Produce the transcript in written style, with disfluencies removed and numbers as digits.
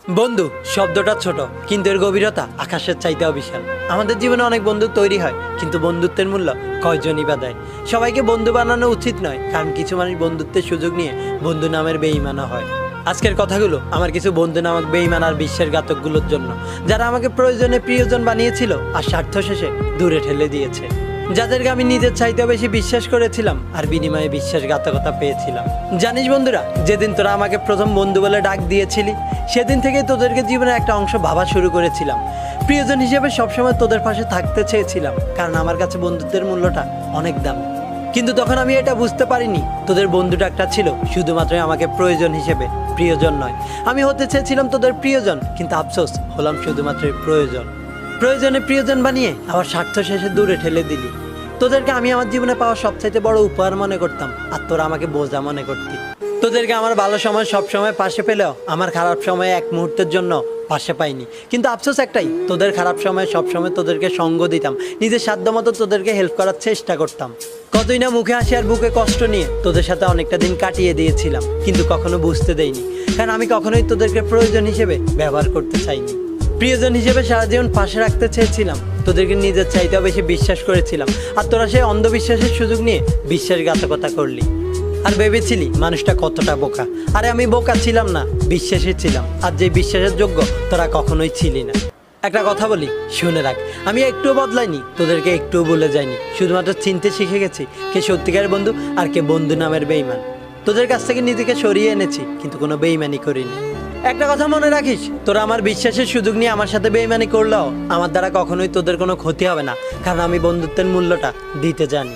বন্ধু শব্দটা ছোট, কিন্তু এর গভীরতা আকাশের চাইতেও বিশাল। আমাদের জীবনে অনেক বন্ধু তৈরি হয়, কিন্তু বন্ধুত্বের মূল্য কয়জনই বা দেয়। সবাইকে বন্ধু বানানো উচিত নয়, কারণ কিছু মানুষ বন্ধুত্বের সুযোগ নিয়ে বন্ধু নামের বেঈমানও হয়। আজকের কথাগুলো আমার কিছু বন্ধু নামক বেঈমান আর বিশ্বাসঘাতকগুলোর জন্য, যারা আমাকে প্রয়োজনে প্রিয়জন বানিয়েছিল আর স্বার্থ শেষে দূরে ঠেলে দিয়েছে। যাদেরকে আমি নিজের চাইতেও বেশি বিশ্বাস করেছিলাম আর বিনিময়ে বিশ্বাসঘাতকতা পেয়েছিলাম। জানিস বন্ধুরা, যেদিন তোরা আমাকে প্রথম বন্ধু বলে ডাক দিয়েছিলি, সেদিন থেকে তোদেরকে জীবনের একটা অংশ ভাবা শুরু করেছিলাম। প্রিয়জন হিসেবে সবসময় তোদের পাশে থাকতে চেয়েছিলাম, কারণ আমার কাছে বন্ধুত্বের মূল্যটা অনেক দামি। কিন্তু তখন আমি এটা বুঝতে পারিনি, তোদের বন্ধুটা একটা ছিল শুধুমাত্র আমাকে প্রয়োজন হিসেবে, প্রিয়জন নয়। আমি হতে চেয়েছিলাম তোদের প্রিয়জন, কিন্তু আফসোস হলাম শুধুমাত্র প্রয়োজন। প্রয়োজনে প্রিয়জন বানিয়ে আবার স্বার্থ শেষে দূরে ঠেলে দিলি। তোদেরকে আমি আমার জীবনে পাওয়া সবচাইতে বড় উপহার মনে করতাম, আর তোরা আমাকে বোঝা মনে করতি। তোদেরকে আমার ভালো সময় সব সময় পাশে পেলেও আমার খারাপ সময় এক মুহূর্তের জন্য পাশে পাইনি। কিন্তু আফসোস একটাই, তোদের খারাপ সময় সব সময় তোদেরকে সঙ্গ দিতাম, নিজের সাধ্য মতো তোদেরকে হেল্প করার চেষ্টা করতাম। কতই না মুখে হাসি আর বুকে কষ্ট নিয়ে তোদের সাথে অনেকটা দিন কাটিয়ে দিয়েছিলাম, কিন্তু কখনো বুঝতে দেইনি, কারণ আমি কখনোই তোদেরকে প্রয়োজন হিসেবে ব্যবহার করতে চাইনি। প্রিয়জন হিসেবে সারা জীবন পাশে রাখতে চেয়েছিলাম, তোদেরকে নিজের চাইতেও বেশি বিশ্বাস করেছিলাম, আর তোরা সেই অন্ধবিশ্বাসের সুযোগ নিয়ে বিশ্বাসঘাতকতা করলি। আর ভেবেছিলি মানুষটা কতটা বোকা। আরে আমি বোকা ছিলাম না, বিশ্বাসী ছিলাম, আর যে বিশ্বাসের যোগ্য তোরা কখনোই ছিলি না। একটা কথা বলি, শুনে রাখ, আমি একটুও বদলাইনি, তোদেরকে একটুও ভুলে যাইনি। শুধুমাত্র চিনতে শিখে গেছি কে সত্যিকারের বন্ধু আর কে বন্ধু নামের বেঈমান। তোদের কাছ থেকে নিজেকে সরিয়ে এনেছি, কিন্তু কোনো বেঈমানি করিনি। একটা কথা মনে রাখিস, তোরা আমার বিশ্বাসের সুযোগ নিয়ে আমার সাথে বেঈমানি করলেও আমার দ্বারা কখনোই তোদের কোনো ক্ষতি হবে না, কারণ আমি বন্ধুত্বের মূল্যটা দিতে জানি।